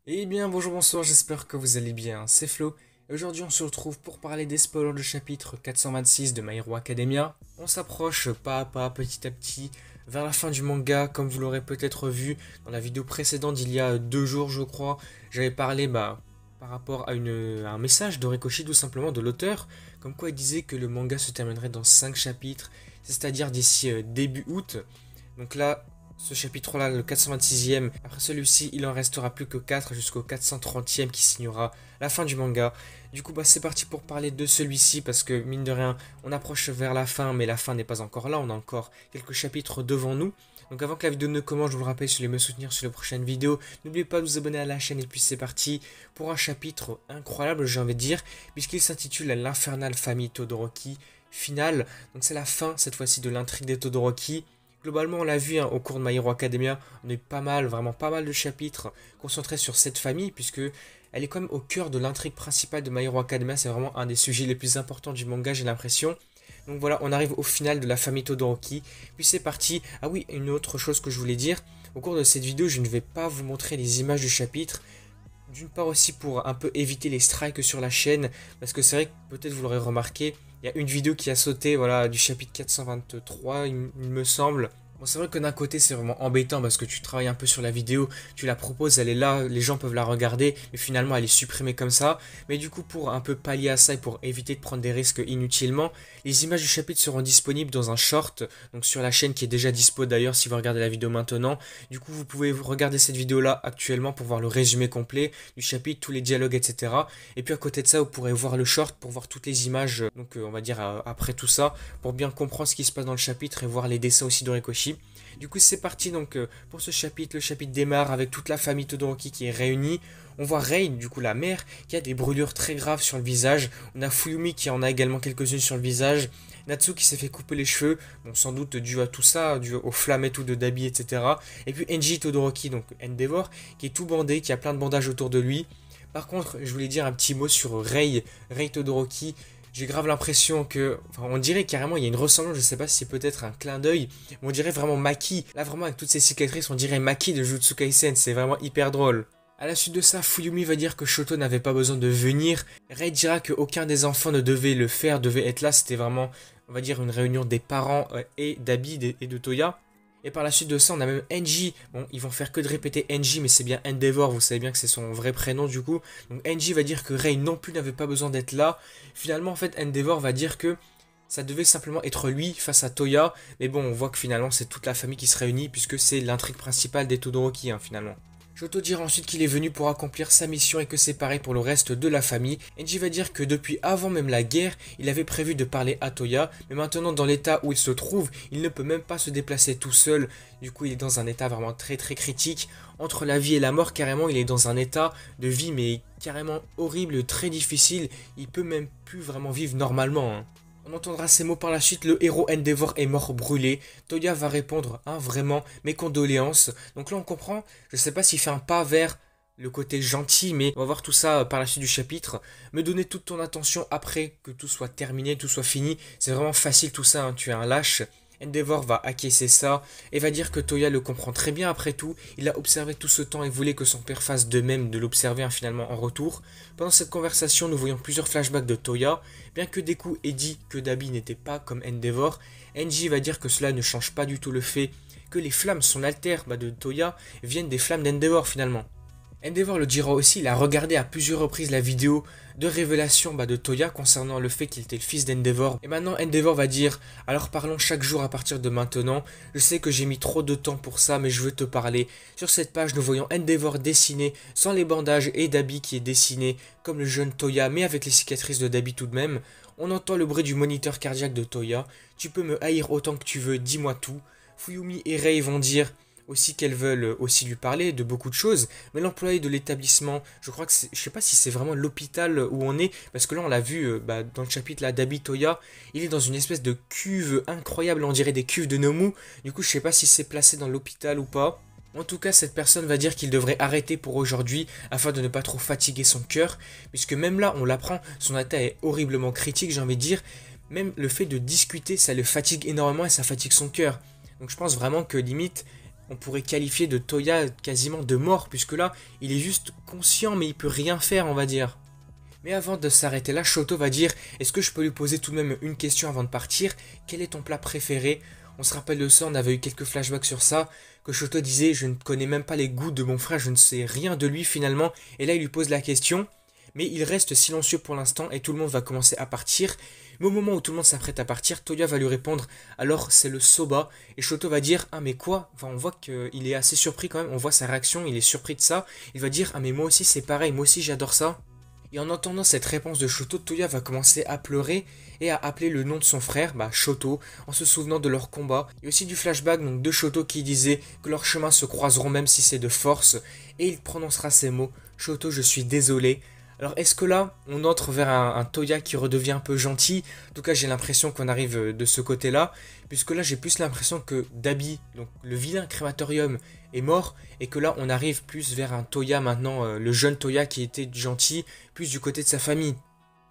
Eh bien bonjour, bonsoir, j'espère que vous allez bien, c'est Flo, et aujourd'hui on se retrouve pour parler des spoilers du chapitre 426 de My Hero Academia. On s'approche pas à pas, petit à petit, vers la fin du manga, comme vous l'aurez peut-être vu dans la vidéo précédente d'il y a 2 jours je crois. J'avais parlé par rapport à un message d'Orikoshi tout simplement de l'auteur, comme quoi il disait que le manga se terminerait dans 5 chapitres, c'est-à-dire d'ici début août. Donc là, ce chapitre-là, le 426e, après celui-ci, il en restera plus que 4 jusqu'au 430e qui signera la fin du manga. Du coup, c'est parti pour parler de celui-ci parce que, mine de rien, on approche vers la fin, mais la fin n'est pas encore là, on a encore quelques chapitres devant nous. Donc avant que la vidéo ne commence, je vous le rappelle, si vous voulez me soutenir sur les prochaines vidéos, n'oubliez pas de vous abonner à la chaîne et puis c'est parti pour un chapitre incroyable, j'ai envie de dire, puisqu'il s'intitule L'Infernale Famille Todoroki finale. Donc c'est la fin, cette fois-ci, de l'intrigue des Todoroki. Globalement, on l'a vu au cours de My Hero Academia, on a eu pas mal, vraiment pas mal de chapitres concentrés sur cette famille, puisque elle est quand même au cœur de l'intrigue principale de My Hero Academia, c'est vraiment un des sujets les plus importants du manga, j'ai l'impression. Donc voilà, on arrive au final de la famille Todoroki, puis c'est parti. Ah oui, une autre chose que je voulais dire, au cours de cette vidéo, je ne vais pas vous montrer les images du chapitre, d'une part aussi pour un peu éviter les strikes sur la chaîne, parce que c'est vrai que peut-être vous l'aurez remarqué, il y a une vidéo qui a sauté, voilà, du chapitre 423, il me semble. Bon, c'est vrai que d'un côté, c'est vraiment embêtant parce que tu travailles un peu sur la vidéo, tu la proposes, elle est là, les gens peuvent la regarder, mais finalement, elle est supprimée comme ça. Mais du coup, pour un peu pallier à ça et pour éviter de prendre des risques inutilement, les images du chapitre seront disponibles dans un short, donc sur la chaîne qui est déjà dispo d'ailleurs si vous regardez la vidéo maintenant. Du coup, vous pouvez regarder cette vidéo-là actuellement pour voir le résumé complet du chapitre, tous les dialogues, etc. Et puis à côté de ça, vous pourrez voir le short pour voir toutes les images, donc on va dire après tout ça, pour bien comprendre ce qui se passe dans le chapitre et voir les dessins aussi d'Orikoshi. Du coup, c'est parti donc pour ce chapitre. Le chapitre démarre avec toute la famille Todoroki qui est réunie. On voit Rei, du coup la mère, qui a des brûlures très graves sur le visage. On a Fuyumi qui en a également quelques-unes sur le visage. Natsu qui s'est fait couper les cheveux, bon, sans doute dû à tout ça, dû aux flammes et tout de Dabi, etc. Et puis Enji Todoroki, donc Endeavor, qui est tout bandé, qui a plein de bandages autour de lui. Par contre, je voulais dire un petit mot sur Rei Todoroki. J'ai grave l'impression que, enfin, on dirait carrément, il y a une ressemblance, je sais pas si c'est peut-être un clin d'œil, mais on dirait vraiment Maki. Là, vraiment, avec toutes ces cicatrices, on dirait Maki de Jutsu Kaisen, c'est vraiment hyper drôle. À la suite de ça, Fuyumi va dire que Shoto n'avait pas besoin de venir. Rei dira qu'aucun des enfants ne devait le faire, devait être là. C'était vraiment, on va dire, une réunion des parents et d'Abi et de Toya. Et par la suite de ça, on a même Enji. Bon, ils vont faire que de répéter Enji, mais c'est bien Endeavor, vous savez bien que c'est son vrai prénom du coup. Donc Enji va dire que Rei non plus n'avait pas besoin d'être là. Finalement, en fait, Endeavor va dire que ça devait simplement être lui face à Toya. Mais bon, on voit que finalement, c'est toute la famille qui se réunit, puisque c'est l'intrigue principale des Todoroki, hein, finalement. Shoto dira ensuite qu'il est venu pour accomplir sa mission et que c'est pareil pour le reste de la famille. Enji va dire que depuis avant même la guerre, il avait prévu de parler à Toya, mais maintenant dans l'état où il se trouve, il ne peut même pas se déplacer tout seul. Du coup, il est dans un état vraiment très très critique. Entre la vie et la mort, carrément, il est dans un état de vie mais carrément horrible, très difficile. Il peut même plus vraiment vivre normalement, hein. On entendra ces mots par la suite, le héros Endeavor est mort brûlé. Toya va répondre, hein, vraiment, mes condoléances. Donc là on comprend, je sais pas s'il fait un pas vers le côté gentil, mais on va voir tout ça par la suite du chapitre. Me donner toute ton attention après que tout soit terminé, tout soit fini. C'est vraiment facile tout ça, hein, tu es un lâche. Endeavor va acquiescer ça et va dire que Toya le comprend très bien après tout. Il a observé tout ce temps et voulait que son père fasse de même de l'observer, hein, finalement en retour. Pendant cette conversation, nous voyons plusieurs flashbacks de Toya. Bien que Deku ait dit que Dabi n'était pas comme Endeavor, Enji va dire que cela ne change pas du tout le fait que les flammes, son alter de Toya, viennent des flammes d'Endeavor finalement. Endeavor le dira aussi, il a regardé à plusieurs reprises la vidéo de révélation de Toya concernant le fait qu'il était le fils d'Endeavor. Et maintenant Endeavor va dire, alors parlons chaque jour à partir de maintenant, je sais que j'ai mis trop de temps pour ça mais je veux te parler. Sur cette page nous voyons Endeavor dessiné sans les bandages et Dabi qui est dessiné comme le jeune Toya mais avec les cicatrices de Dabi tout de même. On entend le bruit du moniteur cardiaque de Toya, tu peux me haïr autant que tu veux, dis-moi tout. Fuyumi et Rei vont dire aussi qu'elles veulent aussi lui parler de beaucoup de choses, mais l'employé de l'établissement, je crois que je sais pas si c'est vraiment l'hôpital où on est, parce que là on l'a vu dans le chapitre là d'Abi Toya, il est dans une espèce de cuve incroyable, on dirait des cuves de Nomu, du coup je sais pas si c'est placé dans l'hôpital ou pas. En tout cas, cette personne va dire qu'il devrait arrêter pour aujourd'hui afin de ne pas trop fatiguer son cœur, puisque même là, on l'apprend, son état est horriblement critique, j'ai envie de dire. Même le fait de discuter, ça le fatigue énormément et ça fatigue son cœur. Donc je pense vraiment que limite, on pourrait qualifier de Toya quasiment de mort, puisque là, il est juste conscient, mais il peut rien faire, on va dire. Mais avant de s'arrêter là, Shoto va dire, est-ce que je peux lui poser tout de même une question avant de partir? Quel est ton plat préféré? On se rappelle de ça, on avait eu quelques flashbacks sur ça, que Shoto disait, je ne connais même pas les goûts de mon frère, je ne sais rien de lui finalement, et là il lui pose la question, mais il reste silencieux pour l'instant, et tout le monde va commencer à partir. Mais au moment où tout le monde s'apprête à partir, Toya va lui répondre, alors c'est le soba, et Shoto va dire, ah mais quoi? Enfin on voit qu'il est assez surpris quand même, on voit sa réaction, il est surpris de ça, il va dire, ah mais moi aussi c'est pareil, moi aussi j'adore ça. Et en entendant cette réponse de Shoto, Toya va commencer à pleurer et à appeler le nom de son frère, Shoto, en se souvenant de leur combat. Il y a aussi du flashback donc, de Shoto qui disait que leurs chemins se croiseront même si c'est de force, et il prononcera ces mots, Shoto, je suis désolé. Alors est-ce que là, on entre vers un Toya qui redevient un peu gentil? En tout cas, j'ai l'impression qu'on arrive de ce côté-là, puisque là, j'ai plus l'impression que Dabi, donc le vilain crématorium, est mort, et que là, on arrive plus vers un Toya maintenant, le jeune Toya qui était gentil, plus du côté de sa famille.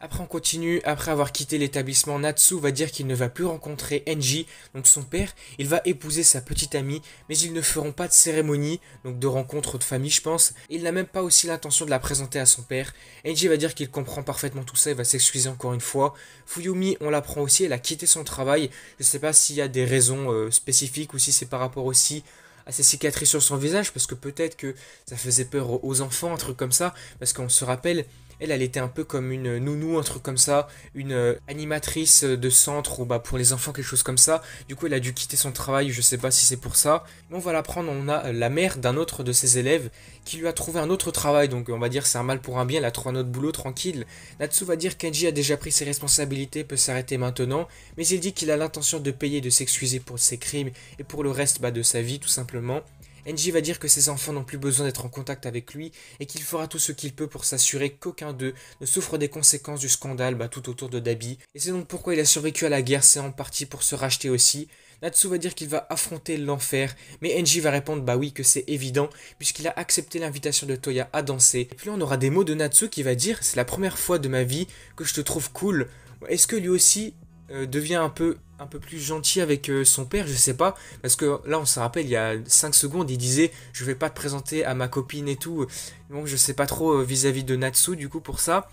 Après on continue, après avoir quitté l'établissement, Natsu va dire qu'il ne va plus rencontrer Enji, donc son père, il va épouser sa petite amie, mais ils ne feront pas de cérémonie, donc de rencontre de famille je pense, et il n'a même pas aussi l'intention de la présenter à son père. Enji va dire qu'il comprend parfaitement tout ça, il va s'excuser encore une fois. Fuyumi, on l'apprend aussi, elle a quitté son travail, je ne sais pas s'il y a des raisons spécifiques ou si c'est par rapport aussi à ses cicatrices sur son visage, parce que peut-être que ça faisait peur aux enfants, un truc comme ça, parce qu'on se rappelle, elle était un peu comme une nounou, un truc comme ça, une animatrice de centre ou pour les enfants, quelque chose comme ça. Du coup, elle a dû quitter son travail, je sais pas si c'est pour ça. Mais on va l'apprendre, on a la mère d'un autre de ses élèves qui lui a trouvé un autre travail, donc on va dire c'est un mal pour un bien, elle a trouvé un autre boulot tranquille. Natsu va dire qu'Enji a déjà pris ses responsabilités, peut s'arrêter maintenant, mais il dit qu'il a l'intention de payer, de s'excuser pour ses crimes et pour le reste de sa vie tout simplement. Enji va dire que ses enfants n'ont plus besoin d'être en contact avec lui et qu'il fera tout ce qu'il peut pour s'assurer qu'aucun d'eux ne souffre des conséquences du scandale tout autour de Dabi. Et c'est donc pourquoi il a survécu à la guerre, c'est en partie pour se racheter aussi. Natsu va dire qu'il va affronter l'enfer, mais Enji va répondre oui que c'est évident, puisqu'il a accepté l'invitation de Toya à danser. Et puis là on aura des mots de Natsu qui va dire, c'est la première fois de ma vie que je te trouve cool. Est-ce que lui aussi devient un peu plus gentil avec son père, je sais pas, parce que là on se rappelle il y a 5 secondes il disait je vais pas te présenter à ma copine et tout, donc je sais pas trop vis-à-vis de Natsu du coup pour ça.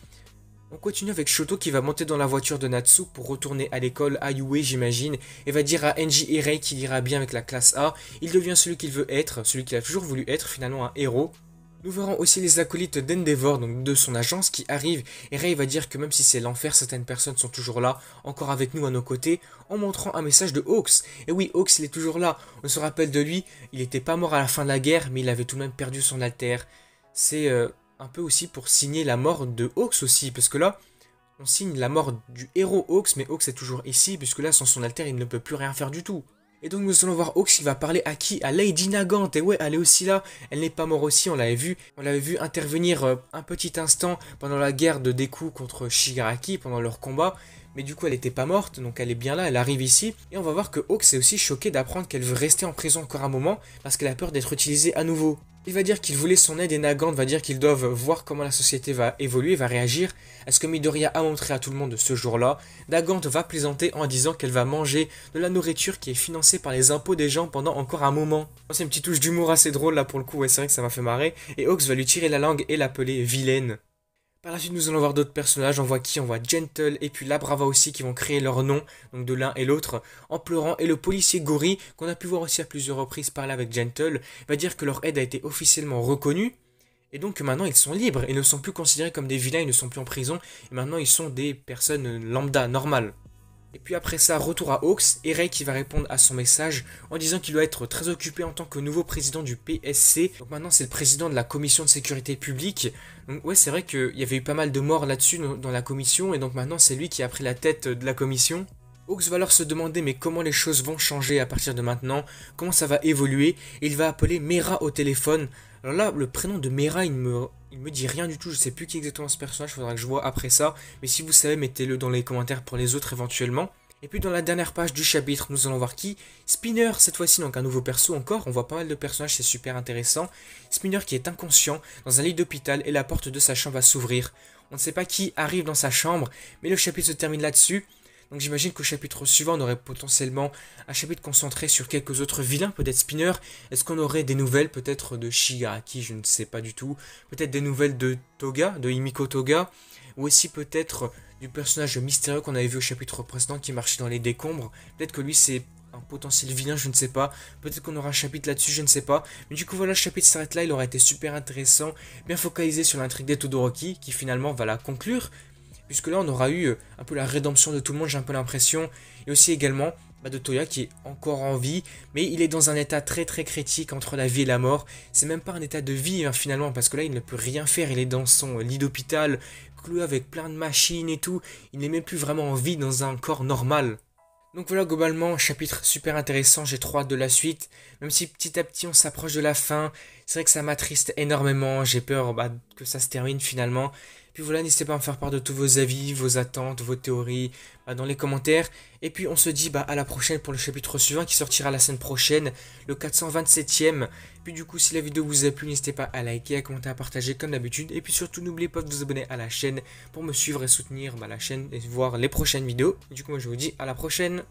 On continue avec Shoto qui va monter dans la voiture de Natsu pour retourner à l'école à Yue j'imagine, et va dire à Enji et Rei qu'il ira bien avec la classe A, il devient celui qu'il veut être, celui qu'il a toujours voulu être, finalement un héros. Nous verrons aussi les acolytes d'Endeavor, donc de son agence, qui arrivent, et Rei va dire que même si c'est l'enfer, certaines personnes sont toujours là, encore avec nous à nos côtés, en montrant un message de Hawks. Et oui, Hawks il est toujours là, on se rappelle de lui, il n'était pas mort à la fin de la guerre, mais il avait tout de même perdu son alter. C'est un peu aussi pour signer la mort de Hawks aussi, parce que là, on signe la mort du héros Hawks, mais Hawks est toujours ici, puisque là, sans son alter, il ne peut plus rien faire du tout. Et donc nous allons voir Hawks qui va parler à qui? À Lady Nagant, et ouais, elle est aussi là, elle n'est pas morte aussi, on l'avait vu intervenir un petit instant pendant la guerre de Deku contre Shigaraki, pendant leur combat, mais du coup elle n'était pas morte, donc elle est bien là, elle arrive ici, et on va voir que Hawks est aussi choqué d'apprendre qu'elle veut rester en prison encore un moment, parce qu'elle a peur d'être utilisée à nouveau. Il va dire qu'il voulait son aide et Nagant va dire qu'ils doivent voir comment la société va évoluer, va réagir à ce que Midoriya a montré à tout le monde ce jour-là. Nagant va plaisanter en disant qu'elle va manger de la nourriture qui est financée par les impôts des gens pendant encore un moment. C'est une petite touche d'humour assez drôle là pour le coup, ouais c'est vrai que ça m'a fait marrer. Et Hawks va lui tirer la langue et l'appeler vilaine. Par la suite, nous allons voir d'autres personnages. On voit qui? On voit Gentle et puis Labrava aussi qui vont créer leur nom, donc de l'un et l'autre, en pleurant. Et le policier Gori, qu'on a pu voir aussi à plusieurs reprises parler avec Gentle, va dire que leur aide a été officiellement reconnue. Et donc maintenant ils sont libres, ils ne sont plus considérés comme des vilains, ils ne sont plus en prison. Et maintenant ils sont des personnes lambda, normales. Et puis après ça, retour à Hawks, et Rei qui va répondre à son message en disant qu'il doit être très occupé en tant que nouveau président du PSC. Donc maintenant c'est le président de la commission de sécurité publique. Donc ouais c'est vrai qu'il y avait eu pas mal de morts là-dessus dans la commission, et donc maintenant c'est lui qui a pris la tête de la commission. Hawks va alors se demander mais comment les choses vont changer à partir de maintenant, comment ça va évoluer, et il va appeler Mera au téléphone. Alors là, le prénom de Mera, il me dit rien du tout, je sais plus qui est exactement ce personnage, il faudra que je vois après ça, mais si vous savez, mettez-le dans les commentaires pour les autres éventuellement. Et puis dans la dernière page du chapitre, nous allons voir qui? Spinner, cette fois-ci, donc un nouveau perso encore, on voit pas mal de personnages, c'est super intéressant. Spinner qui est inconscient, dans un lit d'hôpital, et la porte de sa chambre va s'ouvrir. On ne sait pas qui arrive dans sa chambre, mais le chapitre se termine là-dessus. Donc j'imagine qu'au chapitre suivant, on aurait potentiellement un chapitre concentré sur quelques autres vilains, peut-être Spinner. Est-ce qu'on aurait des nouvelles peut-être de Shigaraki, je ne sais pas du tout. Peut-être des nouvelles de Toga, de Himiko Toga. Ou aussi peut-être du personnage mystérieux qu'on avait vu au chapitre précédent qui marchait dans les décombres. Peut-être que lui c'est un potentiel vilain, je ne sais pas. Peut-être qu'on aura un chapitre là-dessus, je ne sais pas. Mais du coup voilà, le chapitre s'arrête là, il aurait été super intéressant, bien focalisé sur l'intrigue des Todoroki, qui finalement va la conclure. Puisque là on aura eu un peu la rédemption de tout le monde, j'ai un peu l'impression. Et aussi également de Toya qui est encore en vie, mais il est dans un état très très critique entre la vie et la mort. C'est même pas un état de vie hein, finalement, parce que là il ne peut rien faire, il est dans son lit d'hôpital, cloué avec plein de machines et tout. Il n'est même plus vraiment en vie dans un corps normal. Donc voilà, globalement, chapitre super intéressant, j'ai trop hâte de la suite. Même si petit à petit on s'approche de la fin, c'est vrai que ça m'attriste énormément, j'ai peur que ça se termine finalement. Puis voilà, n'hésitez pas à me faire part de tous vos avis, vos attentes, vos théories dans les commentaires. Et puis on se dit à la prochaine pour le chapitre suivant qui sortira la semaine prochaine, le 427e. Puis du coup, si la vidéo vous a plu, n'hésitez pas à liker, à commenter, à partager comme d'habitude. Et puis surtout, n'oubliez pas de vous abonner à la chaîne pour me suivre et soutenir la chaîne et voir les prochaines vidéos. Et du coup, moi je vous dis à la prochaine.